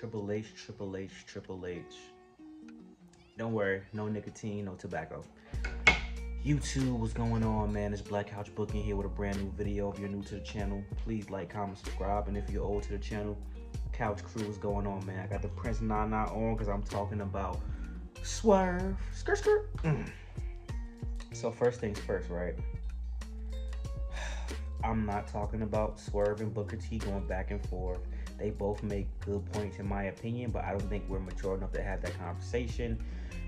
Triple H, Triple H, Triple H. Don't worry, no nicotine, no tobacco. YouTube, what's going on, man? It's Black Couch Booking here with a brand new video. If you're new to the channel, please like, comment, subscribe. And if you're old to the channel, Couch Crew, what's going on, man? I got the Prince Nana on because I'm talking about Swerve. Skirt, skirt. So first things first, right? I'm not talking about Swerve and Booker T going back and forth. They both make good points in my opinion, but I don't think we're mature enough to have that conversation,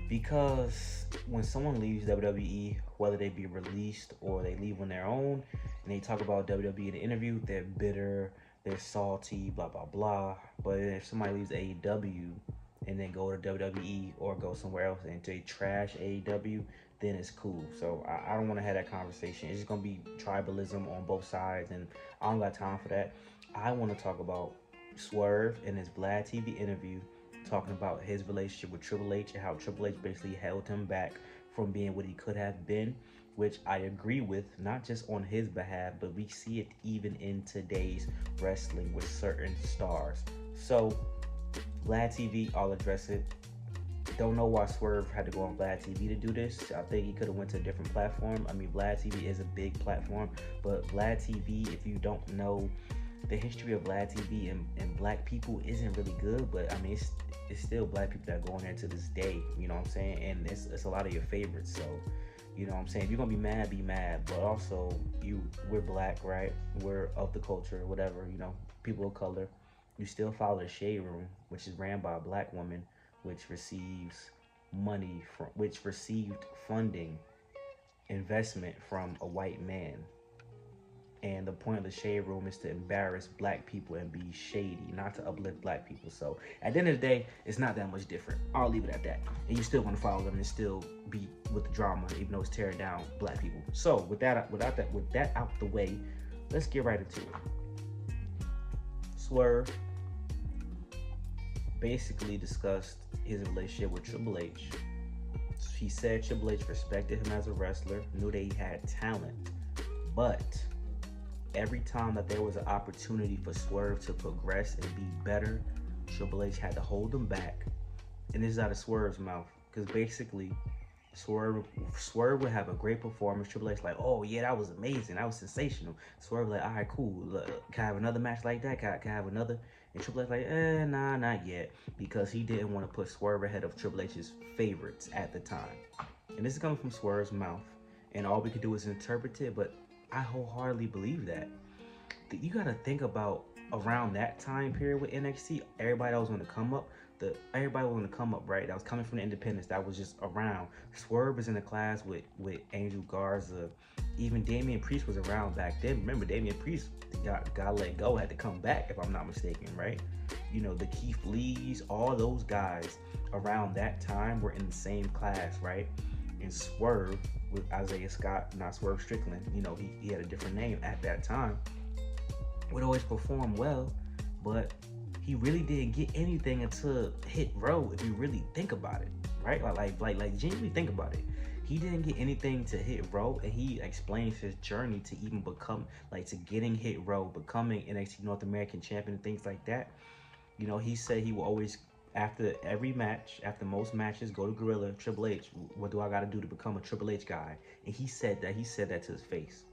because when someone leaves WWE, whether they be released or they leave on their own, and they talk about WWE in an interview, they're bitter, they're salty, blah, blah, blah. But if somebody leaves AEW and then go to WWE or go somewhere else and they trash AEW, then it's cool. So I don't want to have that conversation. It's just going to be tribalism on both sides, and I don't got time for that. I want to talk about Swerve in his VladTV interview, talking about his relationship with Triple H and how Triple H basically held him back from being what he could have been, which I agree with, not just on his behalf, but we see it even in today's wrestling with certain stars. So VladTV, I'll address it. Don't know why Swerve had to go on VladTV to do this. I think he could have went to a different platform. I mean, VladTV is a big platform, but VladTV, if you don't know the history of VladTV and black people, isn't really good. But I mean, it's still black people that go on there to this day, you know what I'm saying? And it's a lot of your favorites. So, you know what I'm saying? If you're gonna be mad, be mad. But also, we're black, right? We're of the culture, whatever, you know, people of color. You still follow the Shade Room, which is ran by a black woman, which receives money from, which received funding, investment from a white man. And the point of the Shade Room is to embarrass black people and be shady, not to uplift black people. So at the end of the day, it's not that much different. I'll leave it at that. And you still want to follow them and still be with the drama, even though it's tearing down black people. So with that out the way, let's get right into it. Swerve basically discussed his relationship with Triple H. He said Triple H respected him as a wrestler, knew that he had talent, but every time that there was an opportunity for Swerve to progress and be better, Triple H had to hold him back. And this is out of Swerve's mouth, because basically Swerve would have a great performance. Triple H like, oh yeah, that was amazing, that was sensational. Swerve like, all right, cool. Look, can I have another match like that? Can I have another? And Triple H like, nah, not yet, because he didn't want to put Swerve ahead of Triple H's favorites at the time. And this is coming from Swerve's mouth, and all we could do is interpret it, but I wholeheartedly believe that. You gotta think about around that time period with NXT, everybody that was on the come up, right? That was coming from the independents, that was just around. Swerve was in the class with Angel Garza. Even Damian Priest was around back then. Remember, Damian Priest got let go, had to come back, if I'm not mistaken, right? You know, the Keith Lees, all those guys around that time were in the same class, right? And Swerve with Isaiah Scott, not Swerve Strickland, you know, he had a different name at that time, would always perform well, but he really didn't get anything until Hit Row, if you really think about it, right? Like genuinely think about it. He didn't get anything to Hit Row, and he explains his journey to even become, like, to getting Hit Row, becoming NXT North American champion and things like that. You know, he said he will always, after every match, after most matches, go to Gorilla, Triple H, what do I got to do to become a Triple H guy? And he said that to his face.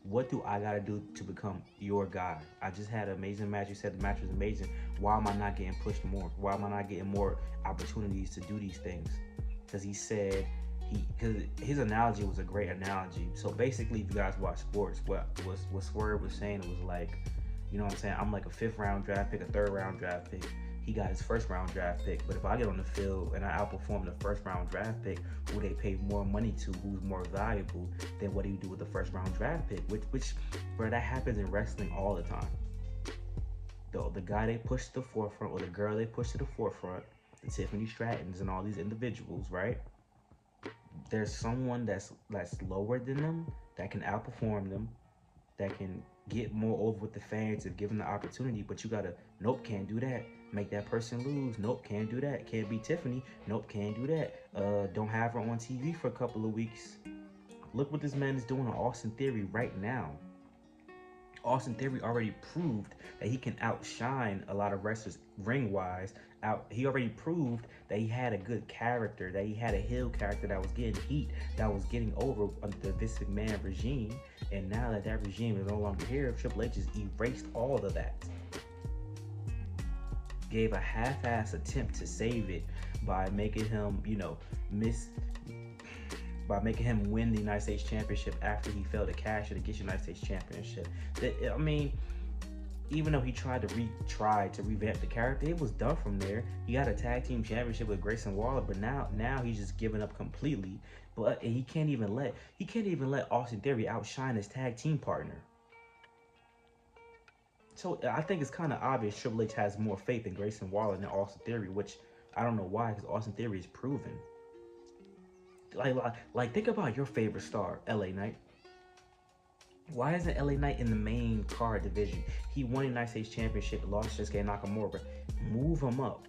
What do I got to do to become your guy? I just had an amazing match. You said the match was amazing. Why am I not getting pushed more? Why am I not getting more opportunities to do these things? Because he said, because his analogy was a great analogy. So basically, if you guys watch sports, what Swerve was saying, it was like, you know what I'm saying? I'm like a 5th round draft pick, a 3rd round draft pick. He got his 1st round draft pick, but if I get on the field and I outperform the 1st round draft pick, who they pay more money to, who's more valuable than what he do with the 1st round draft pick, which bro, that happens in wrestling all the time. The guy they push to the forefront, or the girl they push to the forefront, the Tiffany Strattons and all these individuals, right? There's someone that's lower than them that can outperform them, that can get more over with the fans if given the opportunity, but you gotta, nope, can't do that. Make that person lose. Nope, can't do that. Can't be Tiffany. Nope, can't do that. Don't have her on TV for a couple of weeks. Look what this man is doing on Austin Theory right now. Austin Theory already proved that he can outshine a lot of wrestlers ring-wise. He already proved that he had a good character, that he had a heel character that was getting heat, that was getting over under the Vince McMahon regime. And now that that regime is no longer here, Triple H has erased all of that. Gave a half-ass attempt to save it by making him, by making him win the United States Championship after he failed to cash it against the United States Championship. I mean, even though he tried to revamp the character, it was done from there. He got a tag team championship with Grayson Waller, but now he's just giving up completely. But he can't even let Austin Theory outshine his tag team partner. So I think it's kind of obvious Triple H has more faith in Grayson Waller than Austin Theory, which I don't know why, because Austin Theory is proven. Like think about your favorite star, LA Knight. Why isn't LA Knight in the main card division? He won the United States Championship, lost to Shinsuke Nakamura. Move him up.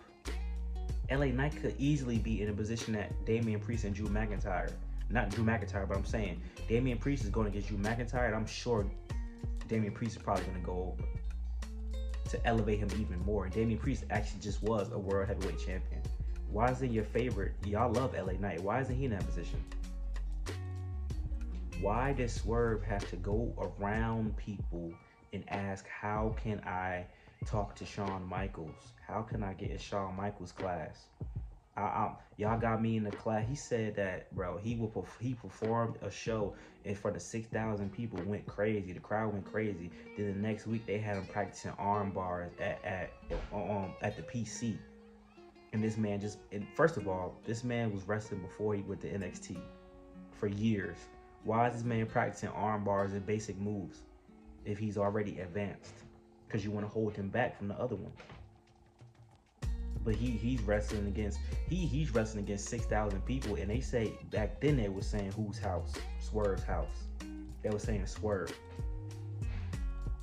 LA Knight could easily be in a position that Damian Priest and Drew McIntyre. Not Drew McIntyre, but I'm saying Damian Priest is going against Drew McIntyre, and I'm sure Damian Priest is probably going to go over to elevate him even more. And Damian Priest actually just was a World Heavyweight Champion. Why isn't your favorite? Y'all love LA Knight. Why isn't he in that position? Why does Swerve have to go around people and ask, how can I talk to Shawn Michaels? How can I get in Shawn Michaels' class? Y'all got me in the class. He said that, bro, he performed a show in front of 6,000 people, went crazy. The crowd went crazy. Then the next week they had him practicing arm bars at the PC. And this man first of all, this man was wrestling before he went to NXT for years. Why is this man practicing arm bars and basic moves if he's already advanced? Because you want to hold him back from the other one. But he's wrestling against 6,000 people, and they say back then they were saying whose house? Swerve's house. They were saying Swerve.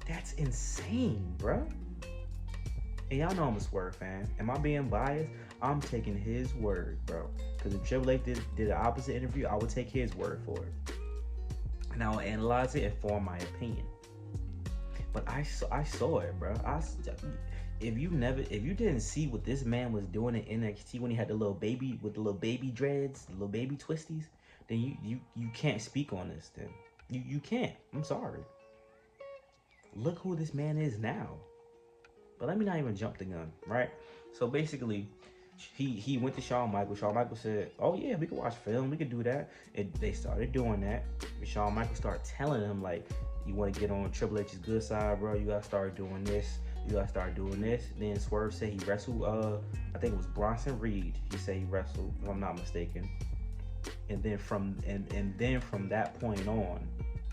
That's insane, bruh. And y'all know I'm a Swerve fan. Am I being biased? I'm taking his word, bro. Because if Triple H did the opposite interview, I would take his word for it. And I will analyze it and form my opinion. But I saw it, bro. If you didn't see what this man was doing in NXT when he had the little baby with the little baby dreads, the little baby twisties, then you can't speak on this. Then you can't. I'm sorry. Look who this man is now. But let me not even jump the gun, right? So basically, he went to Shawn Michaels. Shawn Michaels said, "Oh yeah, we can watch film. We can do that." And they started doing that. And Shawn Michaels started telling him, like, you want to get on Triple H's good side, bro. You gotta start doing this. You gotta start doing this. Then Swerve said he wrestled. I think it was Bronson Reed. He said he wrestled, if I'm not mistaken. And then from that point on,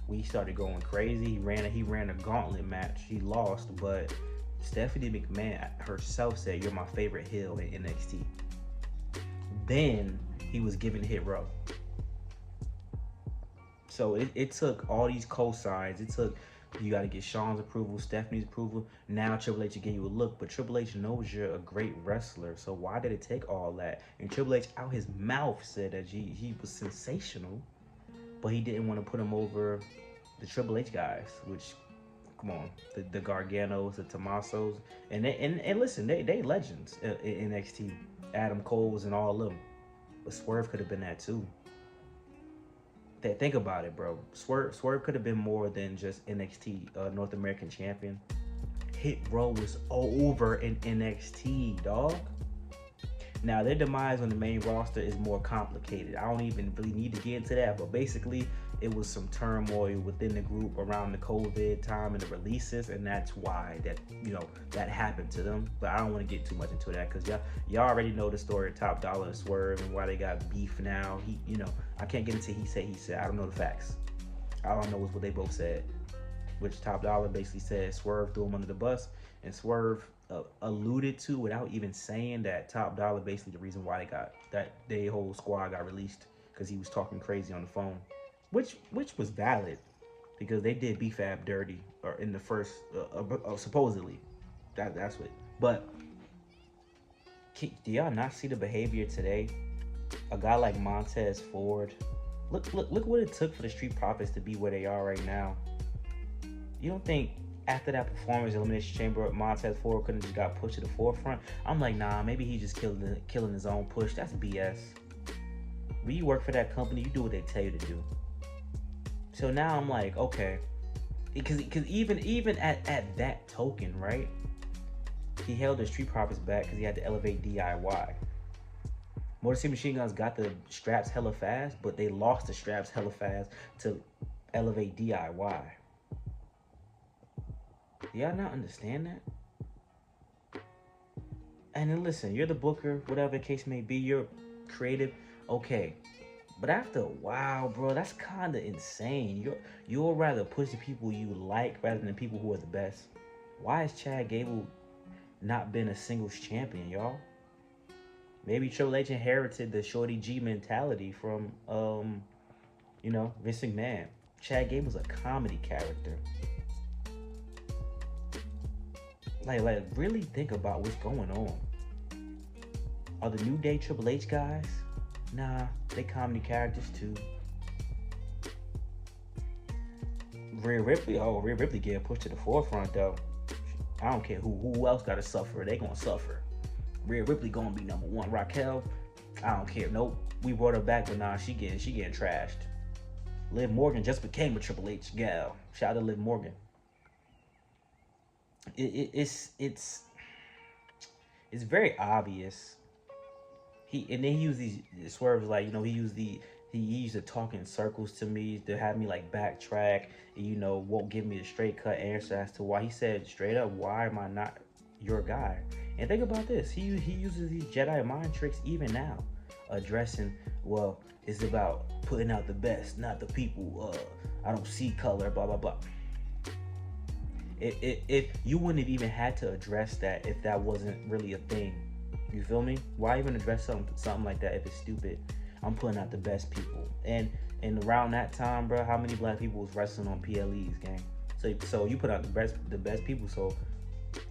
we started going crazy. He ran a gauntlet match. He lost, but Stephanie McMahon herself said, "You're my favorite heel in NXT." Then he was given Hit Row. So it took all these cosigns. It took, you got to get Shawn's approval, Stephanie's approval. Now Triple H will give you a look, but Triple H knows you're a great wrestler. So why did it take all that? And Triple H out his mouth said that he was sensational, but he didn't want to put him over the Triple H guys, which, come on, the Garganos, the Tommasos, and listen, they legends in NXT. Adam Cole's and all of them. But Swerve could have been that too. Think about it, bro. Swerve could have been more than just NXT North American champion. Hit Row was over in NXT, dog. Now, their demise on the main roster is more complicated. I don't even really need to get into that, but basically, it was some turmoil within the group around the COVID time and the releases, and that's why that happened to them. But I don't want to get too much into that because y'all already know the story of Top Dollar and Swerve and why they got beef now. I can't get into he said. I don't know the facts. All I know is what they both said, which Top Dollar basically said Swerve threw him under the bus, and Swerve alluded to, without even saying, that Top Dollar basically the reason why their whole squad got released, because he was talking crazy on the phone, which was valid, because they did B-Fab dirty, or in the first supposedly, that's what. But do y'all not see the behavior today? A guy like Montez Ford, look what it took for the Street Profits to be where they are right now. You don't think after that performance, Elimination Chamber, Montez Ford couldn't just got pushed to the forefront. I'm like, nah, maybe he just killing his own push. That's BS. When you work for that company, you do what they tell you to do. So now I'm like, okay, because even at that token, right? He held the Street Profits back because he had to elevate DIY. Motor City Machine Guns got the straps hella fast, but they lost the straps hella fast to elevate DIY. Do y'all not understand that? And then listen, you're the booker, whatever the case may be, you're creative, okay. But after a while, bro, that's kind of insane. You'll rather push the people you like rather than the people who are the best. Why has Chad Gable not been a singles champion, y'all? Maybe Triple H inherited the Shorty G mentality from, Vince McMahon. Chad Gable's a comedy character. Like, really think about what's going on. Are the New Day Triple H guys? Nah, they comedy characters too. Rhea Ripley, Rhea Ripley getting pushed to the forefront though. I don't care who else gotta suffer. They gonna suffer. Rhea Ripley gonna be number one. Raquel, I don't care. Nope. We brought her back, but nah, she getting trashed. Liv Morgan just became a Triple H gal. Shout out to Liv Morgan. It's very obvious. He used these swerves, like, he used to talk in circles to me to have me like backtrack and, won't give me a straight cut answer as to why. He said straight up, why am I not your guy? And think about this, he uses these Jedi mind tricks even now, addressing, well, it's about putting out the best, not the people, I don't see color, blah blah blah. If you wouldn't have even had to address that if that wasn't really a thing. You feel me? Why even address something like that if it's stupid? I'm putting out the best people. And around that time, bro, how many black people was wrestling on PLEs, gang? So you put out the best people, so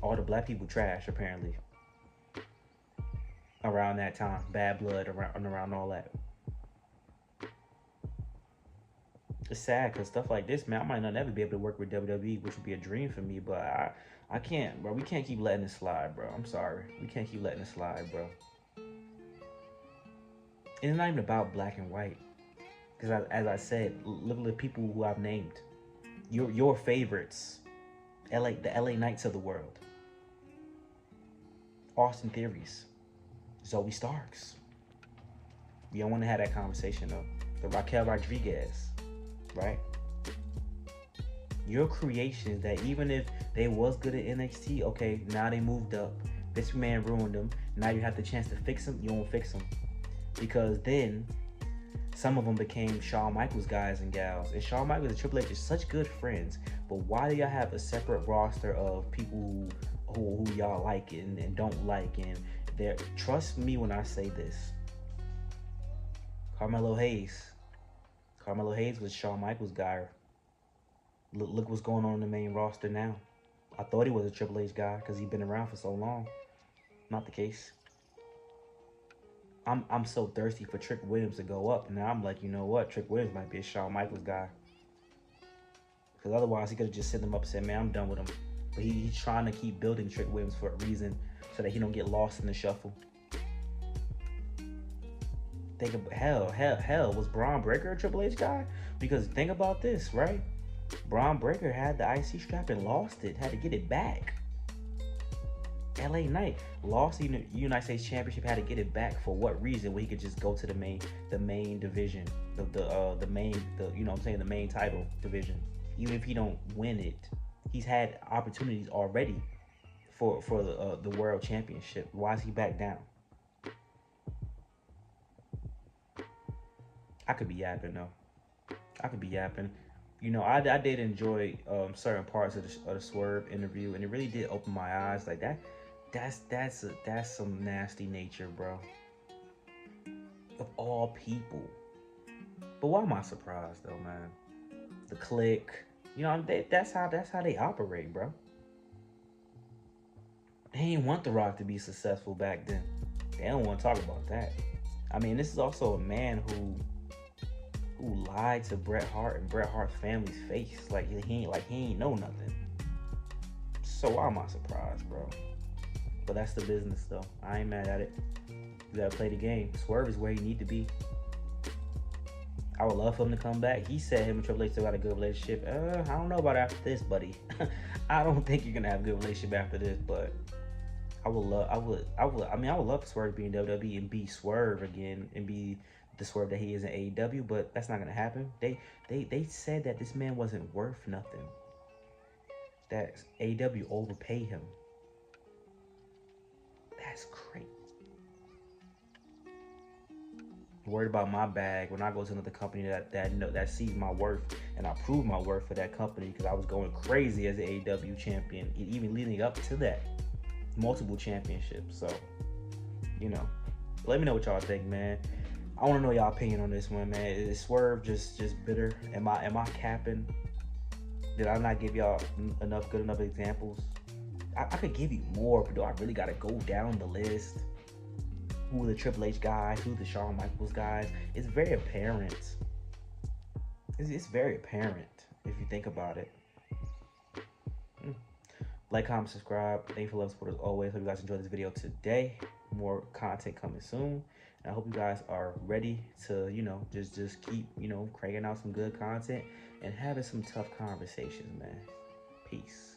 all the black people trash apparently. Around that time, bad blood around all that. It's sad because stuff like this, man, I might not ever be able to work with WWE, which would be a dream for me, but I can't, bro. We can't keep letting it slide, bro. I'm sorry. We can't keep letting it slide, bro. It's not even about black and white. Because as I said, look at the people who I've named. Your favorites. the LA Knights of the world. Austin Theories. Zoe Starks. You don't want to have that conversation though. The Raquel Rodriguez, right? Your creations that even if they was good at NXT, okay, now they moved up. Vince McMahon ruined them. Now you have the chance to fix them. You won't fix them. Because then some of them became Shawn Michaels guys and gals. And Shawn Michaels and Triple H are such good friends. But why do y'all have a separate roster of people who y'all like and don't like? And trust me when I say this. Carmelo Hayes was Shawn Michaels' guy. Look what's going on in the main roster now. I thought he was a Triple H guy because he'd been around for so long. Not the case. I'm so thirsty for Trick Williams to go up. Now I'm like, you know what? Trick Williams might be a Shawn Michaels guy. Because otherwise he could have just set him up and said, man, I'm done with him. But he's trying to keep building Trick Williams for a reason so that he don't get lost in the shuffle. Think about hell, was Braun Breaker a Triple H guy? Because think about this, right? Braun Breaker had the IC strap and lost it, had to get it back. LA Knight lost the United States Championship, had to get it back for what reason? Where he could just go to the main division, the main title division. Even if he don't win it, he's had opportunities already for the World Championship. Why is he back down? I could be yapping though. I could be yapping. You know, I did enjoy certain parts of the Swerve interview, and it really did open my eyes. Like that's some nasty nature, bro. Of all people. But why am I surprised though, man? The clique, you know, that's how they operate, bro. They ain't want The Rock to be successful back then. They don't want to talk about that. I mean, this is also a man who lied to Bret Hart and Bret Hart's family's face. Like he ain't know nothing. So why am I surprised, bro? But that's the business, though. I ain't mad at it. You gotta play the game. Swerve is where you need to be. I would love for him to come back. He said him and Triple H still got a good relationship. I don't know about after this, buddy. I don't think you're gonna have a good relationship after this, but I would love for Swerve to be in WWE and be Swerve again and be the Swerve that he is in AEW, but that's not gonna happen. They said that this man wasn't worth nothing. That AEW overpaid him. That's crazy. Worried about my bag when I go to another company that sees my worth, and I prove my worth for that company because I was going crazy as an AEW champion, even leading up to that, multiple championships. So, let me know what y'all think, man. I want to know y'all opinion on this one, man. Is Swerve just bitter? Am I capping? Did I not give y'all good enough examples? I could give you more, but do I really gotta go down the list? Who are the Triple H guys? Who are the Shawn Michaels guys? It's very apparent. It's very apparent if you think about it. Like, comment, subscribe. Thank you for love, support as always. Hope you guys enjoyed this video today. More content coming soon. And I hope you guys are ready to, just keep, cranking out some good content and having some tough conversations, man. Peace.